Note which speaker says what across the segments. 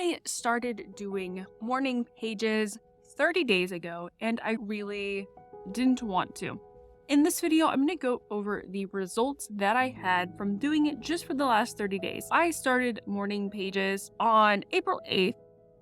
Speaker 1: I started doing morning pages 30 days ago, and I really didn't want to. In this video, I'm going to go over the results that I had from doing it just for the last 30 days. I started morning pages on April 8th.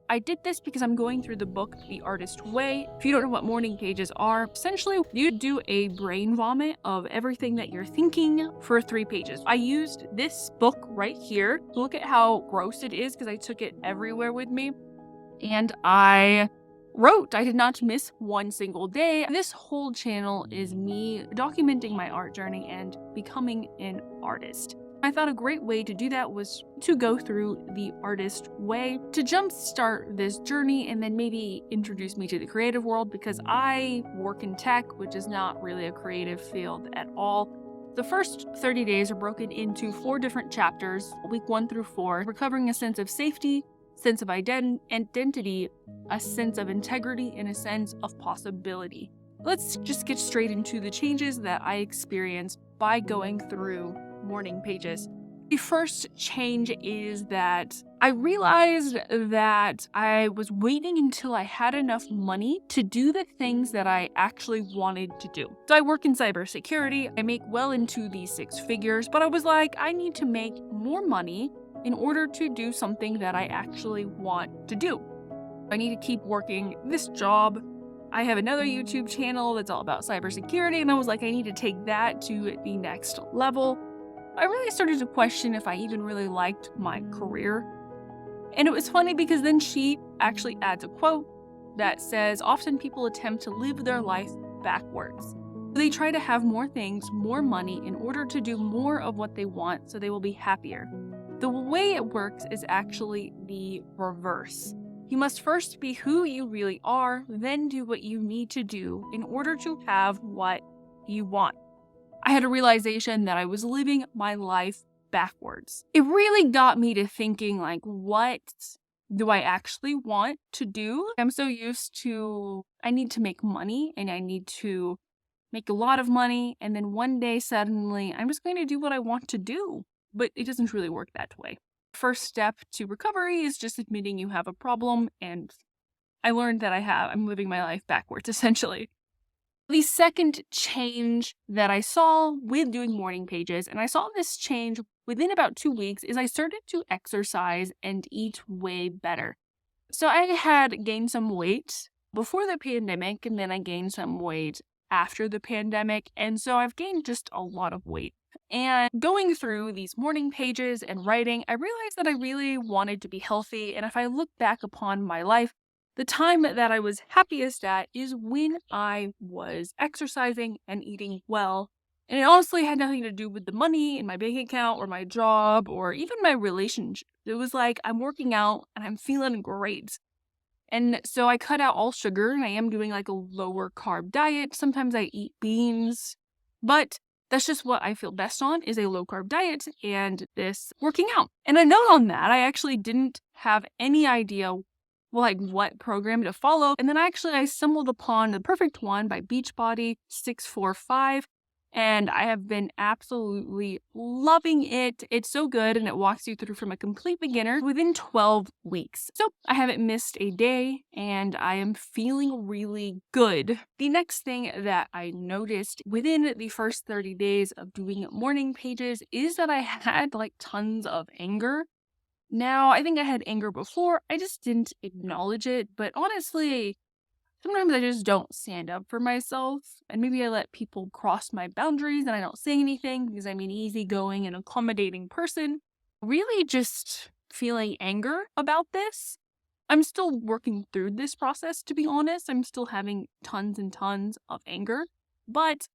Speaker 1: I did this because I'm going through the book, The Artist Way. If you don't know what morning pages are, essentially you do a brain vomit of everything that you're thinking for 3 pages. I used this book right here. Look at how gross it is because I took it everywhere with me. And I wrote. I did not miss one single day. This whole channel is me documenting my art journey and becoming an artist. I thought a great way to do that was to go through The Artist Way to jumpstart this journey and then maybe introduce me to the creative world, because I work in tech, which is not really a creative field at all. The first 30 days are broken into 4 different chapters, week 1 through 4, recovering a sense of safety, sense of identity, a sense of integrity, and a sense of possibility. Let's just get straight into the changes that I experienced by going through morning pages. The first change is that I realized that I was waiting until I had enough money to do the things that I actually wanted to do. So I work in cybersecurity. I make well into the 6 figures, but I was like, I need to make more money in order to do something that I actually want to do. I need to keep working this job. I have another YouTube channel that's all about cybersecurity, and I was like, I need to take that to the next level. I really started to question if I even really liked my career. And it was funny because then she actually adds a quote that says, often people attempt to live their life backwards. They try to have more things, more money in order to do more of what they want so they will be happier. The way it works is actually the reverse. You must first be who you really are, then do what you need to do in order to have what you want. I had a realization that I was living my life backwards. It really got me to thinking, like, what do I actually want to do? I'm so used to, I need to make money and I need to make a lot of money, and then one day suddenly I'm just going to do what I want to do. But it doesn't really work that way. First step to recovery is just admitting you have a problem, and I learned that I'm living my life backwards, essentially. The second change that I saw with doing morning pages, and I saw this change within about 2 weeks, is I started to exercise and eat way better. So I had gained some weight before the pandemic, and then I gained some weight after the pandemic, and so I've gained just a lot of weight. And going through these morning pages and writing, I realized that I really wanted to be healthy, and if I look back upon my life, the time that I was happiest at is when I was exercising and eating well. And it honestly had nothing to do with the money in my bank account or my job or even my relationship. It was like, I'm working out and I'm feeling great. And so I cut out all sugar, and I am doing like a lower carb diet. Sometimes I eat beans, but that's just what I feel best on, is a low carb diet and this working out. And a note on that, I actually didn't have any idea what program to follow. And then I stumbled upon The Perfect One by Beachbody 645. And I have been absolutely loving it. It's so good, and it walks you through from a complete beginner within 12 weeks. So I haven't missed a day, and I am feeling really good. The next thing that I noticed within the first 30 days of doing morning pages is that I had like tons of anger. Now, I think I had anger before, I just didn't acknowledge it, but honestly, sometimes I just don't stand up for myself, and maybe I let people cross my boundaries and I don't say anything because I'm an easygoing and accommodating person. Really just feeling anger about this. I'm still working through this process, to be honest. I'm still having tons and tons of anger, but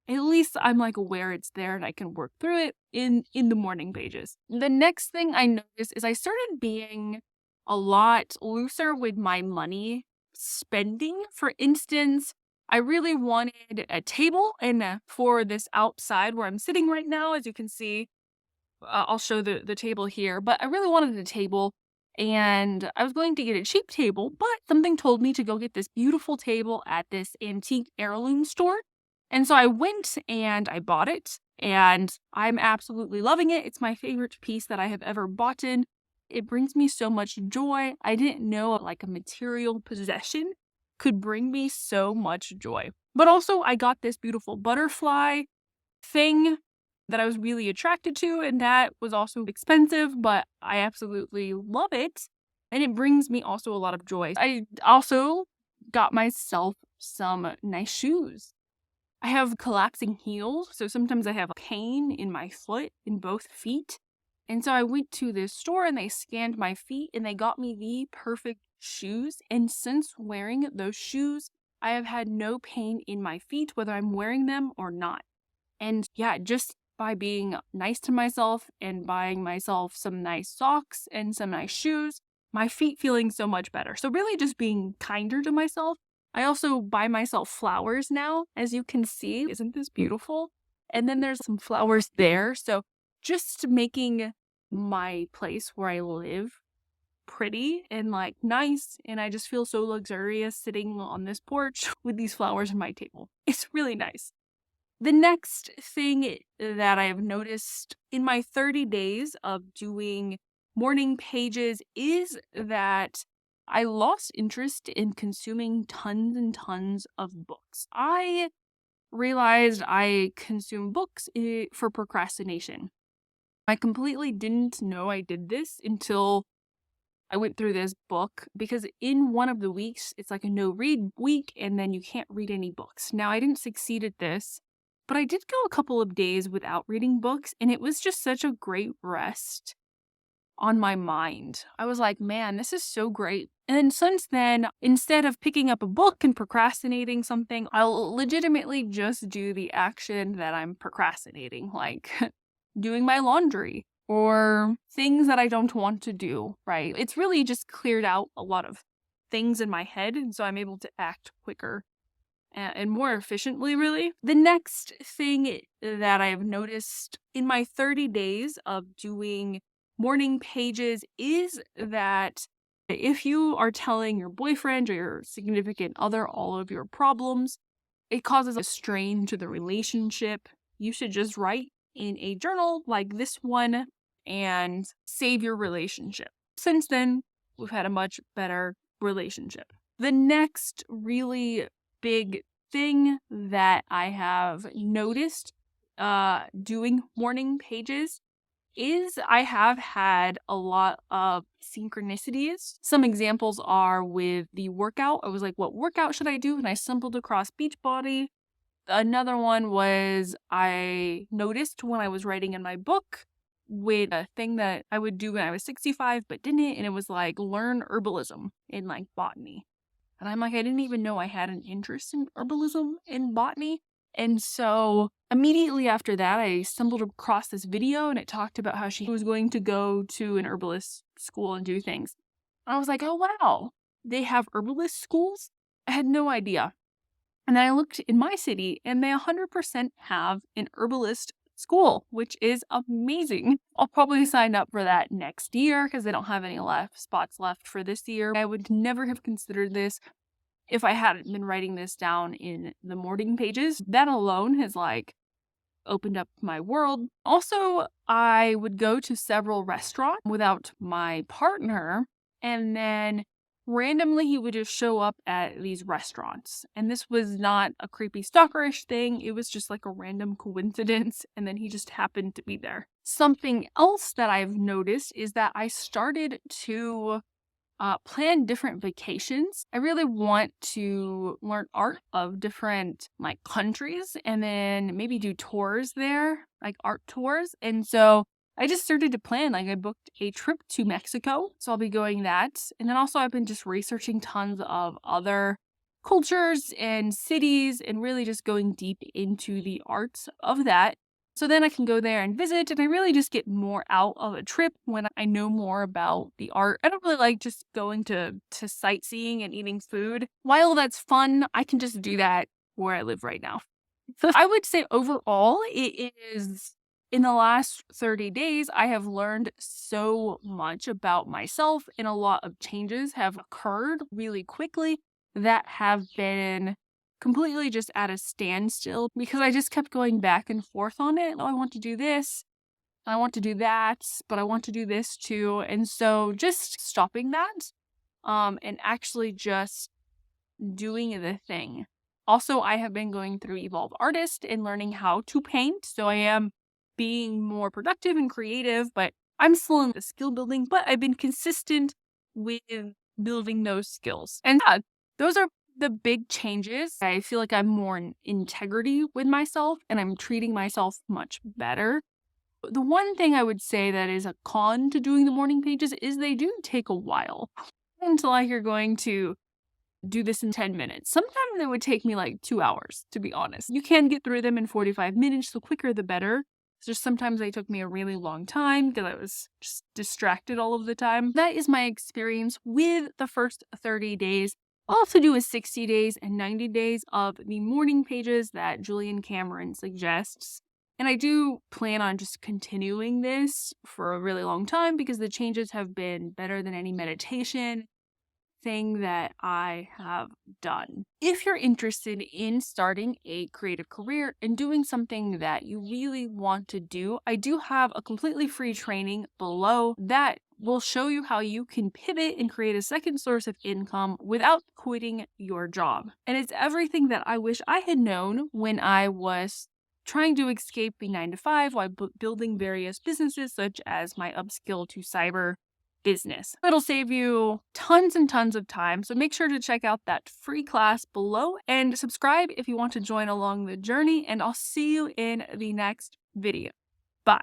Speaker 1: at least I'm like aware it's there and I can work through it in the morning pages. The next thing I noticed is I started being a lot looser with my money spending. For instance, I really wanted a table, and for this outside where I'm sitting right now, as you can see, I'll show the table here, but I really wanted a table, and I was going to get a cheap table, but something told me to go get this beautiful table at this antique heirloom store. And so I went and I bought it, and I'm absolutely loving it. It's my favorite piece that I have ever bought in. It brings me so much joy. I didn't know like a material possession could bring me so much joy. But also, I got this beautiful butterfly thing that I was really attracted to, and that was also expensive, but I absolutely love it. And it brings me also a lot of joy. I also got myself some nice shoes. I have collapsing heels, so sometimes I have pain in my foot, in both feet. And so I went to this store and they scanned my feet and they got me the perfect shoes. And since wearing those shoes, I have had no pain in my feet, whether I'm wearing them or not. And yeah, just by being nice to myself and buying myself some nice socks and some nice shoes, my feet feeling so much better. So really just being kinder to myself. I also buy myself flowers now, as you can see. Isn't this beautiful? And then there's some flowers there. So just making my place where I live pretty and like nice. And I just feel so luxurious sitting on this porch with these flowers on my table. It's really nice. The next thing that I have noticed in my 30 days of doing morning pages is that I lost interest in consuming tons and tons of books. I realized I consume books for procrastination. I completely didn't know I did this until I went through this book, because in one of the weeks, it's like a no read week and then you can't read any books. Now, I didn't succeed at this, but I did go a couple of days without reading books, and it was just such a great rest on my mind. I was like, man, this is so great. And then since then, instead of picking up a book and procrastinating something, I'll legitimately just do the action that I'm procrastinating, like doing my laundry or things that I don't want to do, right? It's really just cleared out a lot of things in my head, and so I'm able to act quicker and more efficiently, really. The next thing that I have noticed in my 30 days of doing morning pages is that if you are telling your boyfriend or your significant other all of your problems, it causes a strain to the relationship. You should just write in a journal like this one and save your relationship. Since then, we've had a much better relationship. The next really big thing that I have noticed doing morning pages is I have had a lot of synchronicities. Some examples are with the workout. I was like, what workout should I do? And I stumbled across Beachbody. Another one was I noticed when I was writing in my book with a thing that I would do when I was 65 but didn't, and it was like learn herbalism in like botany. And I'm like, I didn't even know I had an interest in herbalism in botany. And so immediately after that, I stumbled across this video and it talked about how she was going to go to an herbalist school and do things. I was like, oh, wow, they have herbalist schools? I had no idea. And then I looked in my city and they 100% have an herbalist school, which is amazing. I'll probably sign up for that next year because they don't have any spots left for this year. I would never have considered this if I hadn't been writing this down in the morning pages. That alone has like opened up my world. Also, I would go to several restaurants without my partner, and then randomly he would just show up at these restaurants. And this was not a creepy stalkerish thing. It was just like a random coincidence. And then he just happened to be there. Something else that I've noticed is that I started to plan different vacations. I really want to learn art of different like countries and then maybe do tours there, like art tours. And so I just started to plan, like I booked a trip to Mexico. So I'll be going that. And then also I've been just researching tons of other cultures and cities and really just going deep into the arts of that. So then I can go there and visit, and I really just get more out of a trip when I know more about the art. I don't really like just going to sightseeing and eating food. While that's fun, I can just do that where I live right now. So I would say overall, it is, in the last 30 days, I have learned so much about myself, and a lot of changes have occurred really quickly that have been completely just at a standstill because I just kept going back and forth on it. Oh, I want to do this. I want to do that, but I want to do this too. And so just stopping that, and actually just doing the thing. Also, I have been going through Evolve Artist and learning how to paint. So I am being more productive and creative, but I'm still in the skill building, but I've been consistent with building those skills. And yeah, those are the big changes. I feel like I'm more in integrity with myself and I'm treating myself much better. The one thing I would say that is a con to doing the morning pages is they do take a while until like you're going to do this in 10 minutes. Sometimes it would take me like 2 hours, to be honest. You can get through them in 45 minutes. The quicker, the better. It's just sometimes they took me a really long time because I was just distracted all of the time. That is my experience with the first 30 days. I'll also do a 60 days and 90 days of the morning pages that Julian Cameron suggests. And I do plan on just continuing this for a really long time because the changes have been better than any meditation thing that I have done. If you're interested in starting a creative career and doing something that you really want to do, I do have a completely free training below that will show you how you can pivot and create a second source of income without quitting your job. And it's everything that I wish I had known when I was trying to escape the 9-to-5 while building various businesses such as my upskill to cyber business. It'll save you tons and tons of time. So make sure to check out that free class below and subscribe if you want to join along the journey. And I'll see you in the next video. Bye.